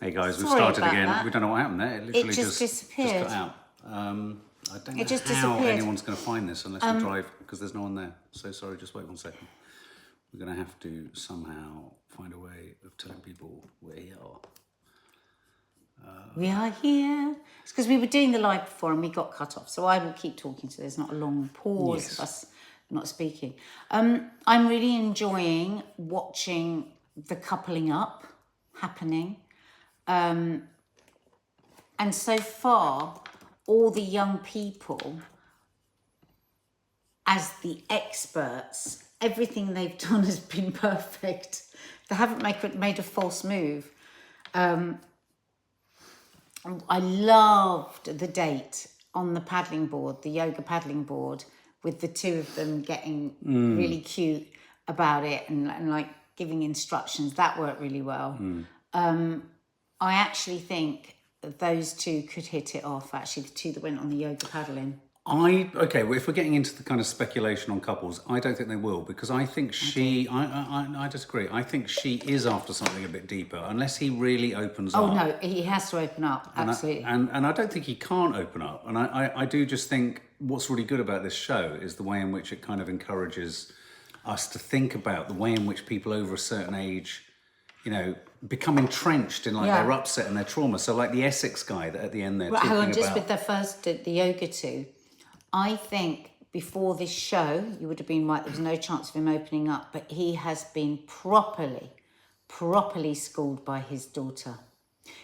Hey guys, we've Sorry started about again. that. We don't know what happened there. It literally just disappeared. cut out. I don't know It just how disappeared. anyone's going to find this unless we drive, because there's no one there. So sorry, just wait 1 second. We're going to have to somehow find a way of telling people where you are. We are here. It's because we were doing the live before and we got cut off. So I will keep talking so there's not a long pause Yes. of us not speaking. I'm really enjoying watching the coupling up happening. And so far, all the young people, as the experts, everything they've done has been perfect. They haven't made a false move. I loved the date on the paddling board, the yoga paddling board, with the two of them getting really cute about it and like giving instructions. That worked really well. I actually think that those two could hit it off, actually, the two that went on the yoga paddling. Okay, well, if we're getting into the kind of speculation on couples, I don't think they will, because I think I disagree. I think she is after something a bit deeper, unless he really opens up. Oh, no, he has to open up, absolutely. And I don't think he can't open up. And I do just think what's really good about this show is the way in which it kind of encourages us to think about the way in which people over a certain age, you know, become entrenched in like their upset and their trauma. So like the Essex guy that at the end they're talking about. Just with the yoga two, I think before this show, you would have been right, there was no chance of him opening up, but he has been properly schooled by his daughter.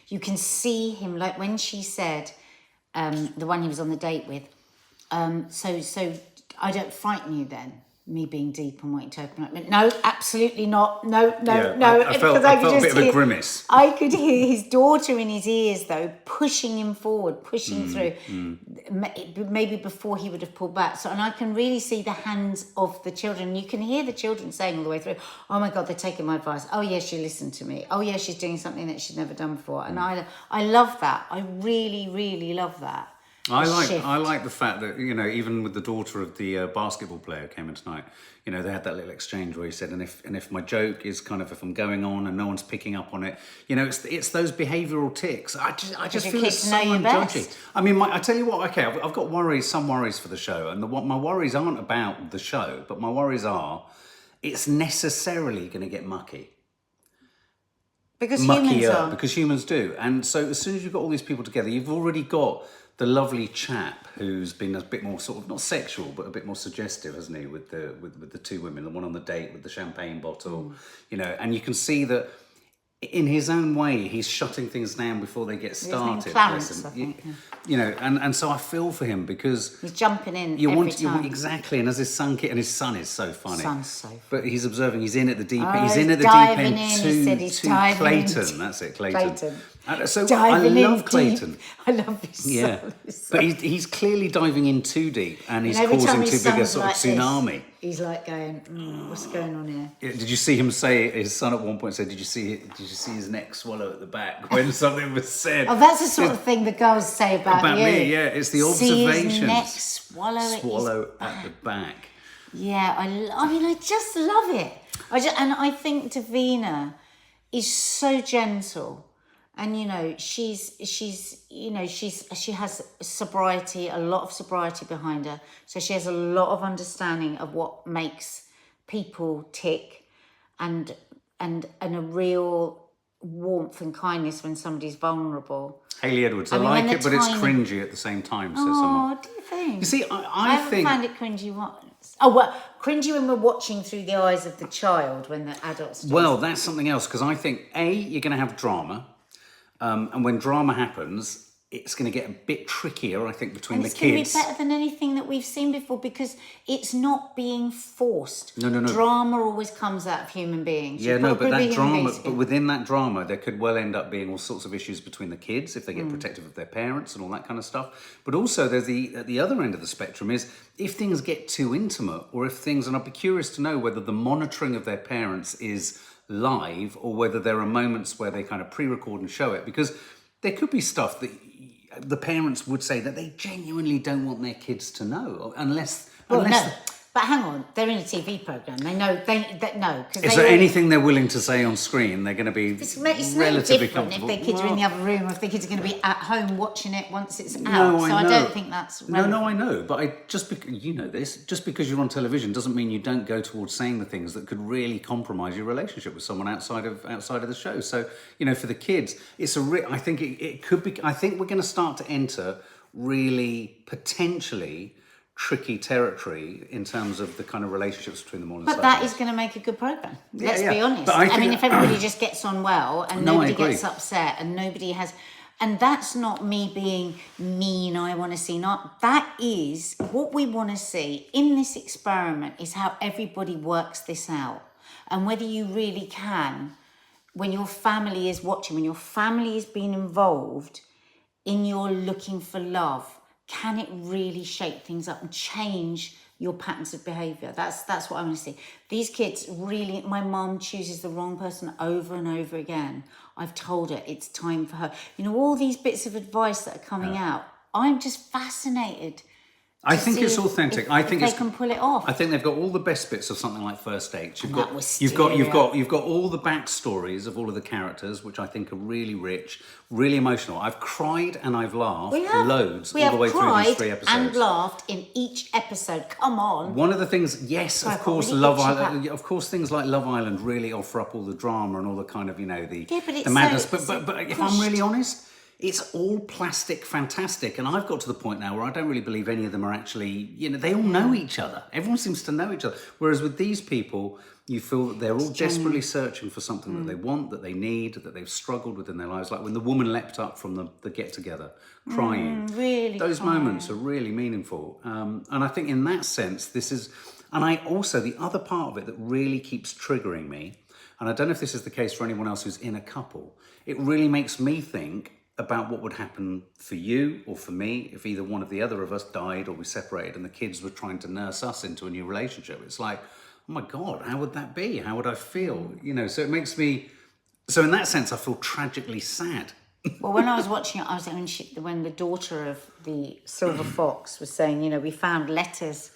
You can see him, like when she said, the one he was on the date with, so I don't frighten you then, me being deep and wanting to open up. No, absolutely not. No. I felt a bit of a grimace. I could hear his daughter in his ears, though, pushing him forward, pushing through, maybe before he would have pulled back. So, and I can really see the hands of the children. You can hear the children saying all the way through, oh my God, they're taking my advice. Oh yeah, she listened to me. Oh yeah, she's doing something that she's never done before. And I love that. I really, really love that. I like the fact that, you know, even with the daughter of the basketball player who came in tonight, you know, they had that little exchange where he said, and if my joke is kind of, if I'm going on and no one's picking up on it, you know, it's those behavioural tics. I just feel it's so unjudgy. I mean, I tell you what, okay, I've got some worries for the show, and my worries aren't about the show, but my worries are, it's necessarily going to get mucky. Because humans are. Because humans do. And so as soon as you've got all these people together, you've already got the lovely chap who's been a bit more sort of, not sexual, but a bit more suggestive, hasn't he, with the two women, the one on the date with the champagne bottle, you know, and you can see that in his own way, he's shutting things down before they get started. Clarence, I think. You know, and so I feel for him because he's jumping in every time. Exactly, and as his son is so funny. Son's so funny. But he's observing. He's in at the deep end. Oh, he's in at the deep end to Clayton. That's it, Clayton. So I love Clayton. I love his son. Yeah, but he's clearly diving in too deep, and he's causing too big a sort of tsunami. He's like going, what's going on here? Yeah, did you see him say? His son at one point said, "Did you see his neck swallow at the back when something was said?" Oh, that's the sort of thing the girls say about you. Me. Yeah, it's the observations. See his neck swallow at the back. Yeah, I mean, I just love it. And I think Davina is so gentle. And, you know, she has sobriety, a lot of sobriety behind her. So she has a lot of understanding of what makes people tick and a real warmth and kindness when somebody's vulnerable. Hayley Edwards, I like it, but it's cringy at the same time, says someone. Oh, do you think? You see, I haven't found it cringy once. Oh, well, cringy when we're watching through the eyes of the child, when the adults... Well, that's something else, because I think, you're going to have drama. And when drama happens, it's going to get a bit trickier, I think, between the kids. And it's going to be better than anything that we've seen before because it's not being forced. No. Drama always comes out of human beings. Yeah, no, but that drama, but within that drama, there could well end up being all sorts of issues between the kids if they get protective of their parents and all that kind of stuff. But also, there's at the other end of the spectrum is if things get too intimate, or if things, and I'd be curious to know whether the monitoring of their parents is live or whether there are moments where they kind of pre-record and show it, because there could be stuff that the parents would say that they genuinely don't want their kids to know unless But hang on, they're in a TV programme. They know, no. Is there anything they're willing to say on screen? They're going to be it's relatively no different comfortable. if their kids are in the other room or if their kids are going to be at home watching it once it's out. No, so I know. I don't think that's relevant. No, I know. But you know this, just because you're on television doesn't mean you don't go towards saying the things that could really compromise your relationship with someone outside of the show. So, you know, for the kids, it's I think it could be, I think we're going to start to enter really potentially tricky territory in terms of the kind of relationships between them all. But that is going to make a good programme. Let's be honest. But I mean, if everybody just gets on well and nobody I agree. gets upset and nobody has... And that's not me being mean, I want to see not. That is what we want to see in this experiment is how everybody works this out. And whether you really can, when your family is watching, when your family is being involved in your looking for love, can it really shake things up and change your patterns of behaviour? That's what I want to see. These kids really, my mum chooses the wrong person over and over again. I've told her it's time for her. You know, all these bits of advice that are coming out, I'm just fascinated. I think it's authentic. I think they can pull it off. I think they've got all the best bits of something like First Dates. You've got all the backstories of all of the characters, which I think are really rich, really emotional. I've cried and I've laughed loads all the way through these 3 episodes. And laughed in each episode. Come on. One of the things, yes, of course, Love Island. Of course, things like Love Island really offer up all the drama and all the kind of, you know, the madness. But if I'm really honest, it's all plastic fantastic. And I've got to the point now where I don't really believe any of them are actually, you know, they all know each other. Everyone seems to know each other. Whereas with these people, you feel that they're all desperately searching for something that they want, that they need, that they've struggled with in their lives. Like when the woman leapt up from the get-together, crying. Really Those moments are really meaningful. And I think in that sense, this is... And I also, the other part of it that really keeps triggering me, and I don't know if this is the case for anyone else who's in a couple, it really makes me think about what would happen for you or for me if either one of the other of us died or we separated and the kids were trying to nurse us into a new relationship. It's like, oh my God, how would that be? How would I feel? You know, so it makes me... So in that sense, I feel tragically sad. Well, when I was watching it, I was when the daughter of the Silver Fox was saying, you know, we found letters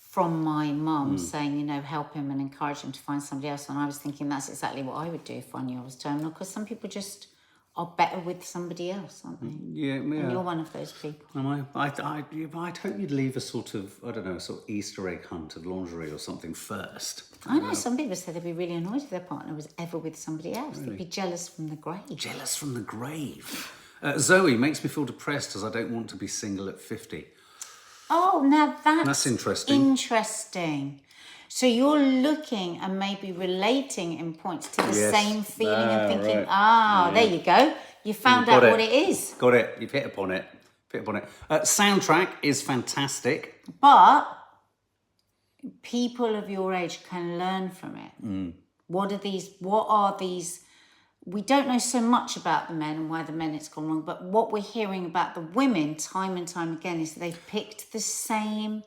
from my mum saying, you know, help him and encourage him to find somebody else. And I was thinking that's exactly what I would do if I knew I was terminal, because some people just are better with somebody else, aren't they? Yeah. And you're one of those people. Am I? I'd hope you'd leave a sort of, I don't know, a sort of Easter egg hunt of lingerie or something first. I know some people said they'd be really annoyed if their partner was ever with somebody else. Really? They'd be jealous from the grave. Jealous from the grave. Zoe makes me feel depressed as I don't want to be single at 50. Oh, now that's interesting. Interesting. So you're looking and maybe relating in points to the same feeling and thinking, there you go. You found out what it is. Got it. You've hit upon it. Soundtrack is fantastic. But people of your age can learn from it. What are these? We don't know so much about the men and why the men it's gone wrong, but what we're hearing about the women time and time again is that they've picked the same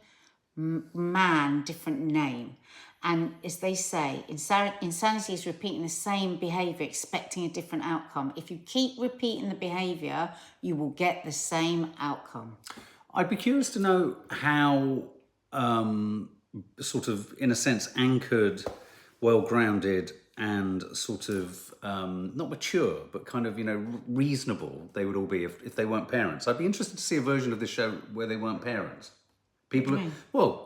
man, different name. And as they say, insanity is repeating the same behaviour, expecting a different outcome. If you keep repeating the behaviour, you will get the same outcome. I'd be curious to know how, sort of, in a sense, anchored, well-grounded, and sort of not mature, but kind of, you know, reasonable they would all be if they weren't parents. I'd be interested to see a version of this show where they weren't parents. People,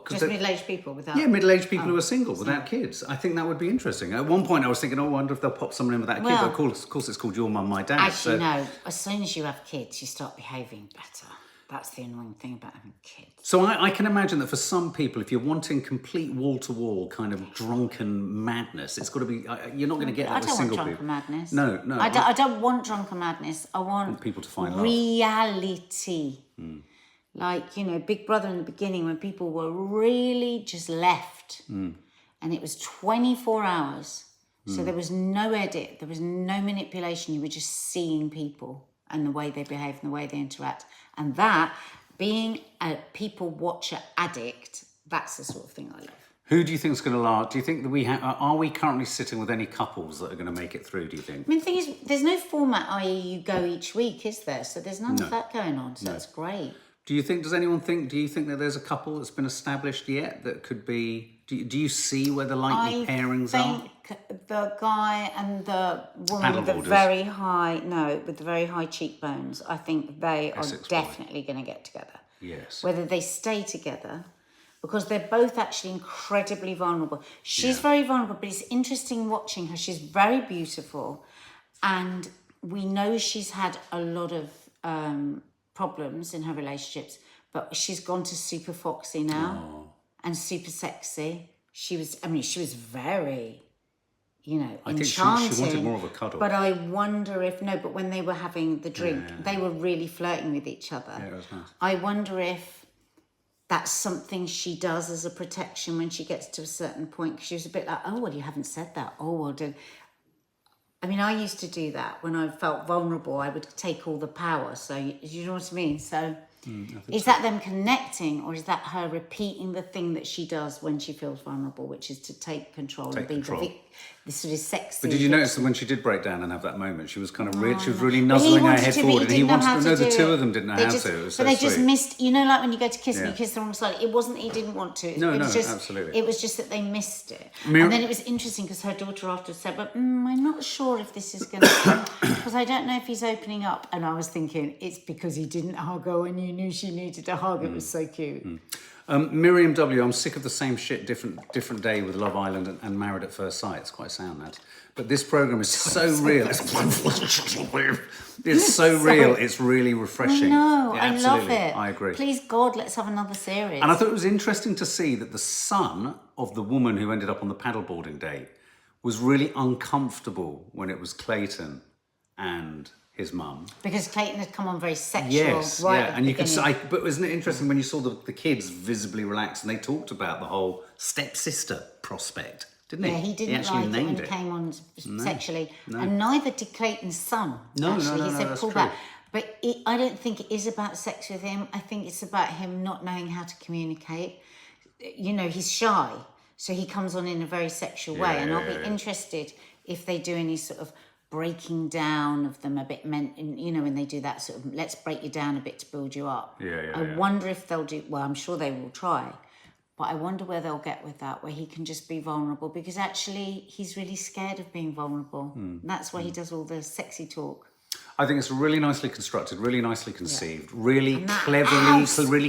just middle-aged people without... Yeah, middle-aged people who are single without kids. I think that would be interesting. At one point I was thinking, I wonder if they'll pop someone in without a kid. But of course it's called Your Mum, My Dad. As you know, as soon as you have kids, you start behaving better. That's the annoying thing about having kids. So I can imagine that for some people, if you're wanting complete wall-to-wall kind of drunken madness, it's got to be... You're not going to get that with single people. I don't want drunken madness. No. I don't want drunken madness. I want people to find love. Reality. Like, you know, Big Brother in the beginning when people were really just left. And it was 24 hours. So there was no edit. There was no manipulation. You were just seeing people and the way they behave and the way they interact. And that, being a people watcher addict, that's the sort of thing I love. Who do you think is going to last? Do you think that are we currently sitting with any couples that are going to make it through, do you think? I mean, the thing is, there's no format, i.e. you go each week, is there? So there's none of that going on. So that's great. Do you think that there's a couple that's been established yet that could be? Do you see where the likely pairings are? I think the guy and the woman with the very high cheekbones, I think they are definitely going to get together. Yes. Whether they stay together, because they're both actually incredibly vulnerable. She's very vulnerable, but it's interesting watching her. She's very beautiful, and we know she's had a lot of problems in her relationships, but she's gone to super foxy now and super sexy. She was very, enchanting. I think she wanted more of a cuddle. But I wonder if, but when they were having the drink, they were really flirting with each other. Yeah, it was nice. I wonder if that's something she does as a protection when she gets to a certain point. 'Cause she was a bit like, oh, well, you haven't said that. Oh, well, I mean, I used to do that when I felt vulnerable. I would take all the power. So, you know what I mean? So, is that them connecting, or is that her repeating the thing that she does when she feels vulnerable, which is to take control and be the sort of sexy? But did you notice that when she did break down and have that moment, she was kind of she was really nuzzling her head forward, and he wanted to. No, the two of them didn't know how to. It was so but they sweet. just missed. Like when you go to kiss and you kiss the wrong side. It wasn't that he didn't want to. No, just, absolutely. It was just that they missed it. And then it was interesting because her daughter afterwards said, "But I'm not sure if this is going to because I don't know if he's opening up." And I was thinking it's because he didn't hug her when you knew she needed a hug. It was so cute. Miriam W, I'm sick of the same shit, different day with Love Island and Married at First Sight. It's quite sound, that. But this program is so real. It's so real. It's really refreshing. No, yeah, I love it. I agree. Please, God, let's have another series. And I thought it was interesting to see that the son of the woman who ended up on the paddleboarding date was really uncomfortable when it was Clayton and his mum. Because Clayton had come on very sexual. Yes, right yeah, and you can say, but wasn't it interesting when you saw the kids visibly relaxed and they talked about the whole stepsister prospect, didn't he? Yeah, he didn't actually like it when named it came on sexually, No. and neither did Clayton's son. No, actually, he said that's pull true. back. But I don't think it is about sex with him. I think it's about him not knowing how to communicate. He's shy, so he comes on in a very sexual way, and I'll be interested if they do any sort of breaking down of them a bit, when they do that sort of let's break you down a bit to build you up. I wonder if they'll do, well, I'm sure they will try, but I wonder where they'll get with that, where he can just be vulnerable, because actually he's really scared of being vulnerable. And that's why he does all the sexy talk. I think it's really nicely constructed, really nicely conceived, really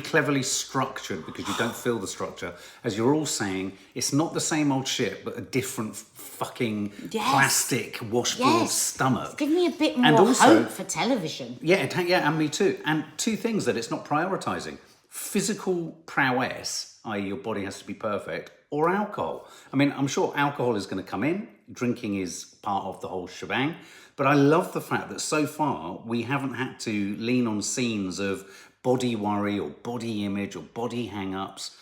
cleverly structured, because you don't feel the structure. As you're all saying, it's not the same old shit, but a different fucking plastic washboard stomach. Give me a bit more hope for television. Yeah, and me too. And two things that it's not prioritising. Physical prowess, i.e. your body has to be perfect, or alcohol. I mean, I'm sure alcohol is going to come in. Drinking is part of the whole shebang. But I love the fact that so far we haven't had to lean on scenes of body worry or body image or body hang-ups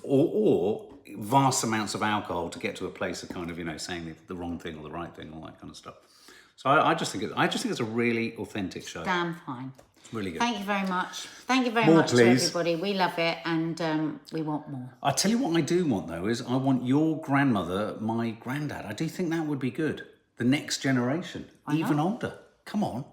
or vast amounts of alcohol to get to a place of kind of, saying the wrong thing or the right thing, all that kind of stuff. So I just think it's a really authentic show. Damn fine. Really good. Thank you very much. Thank you very much to everybody. We love it, and we want more. I tell you what I do want, though, is I want your grandmother, my granddad. I do think that would be good. The next generation, even older. Come on.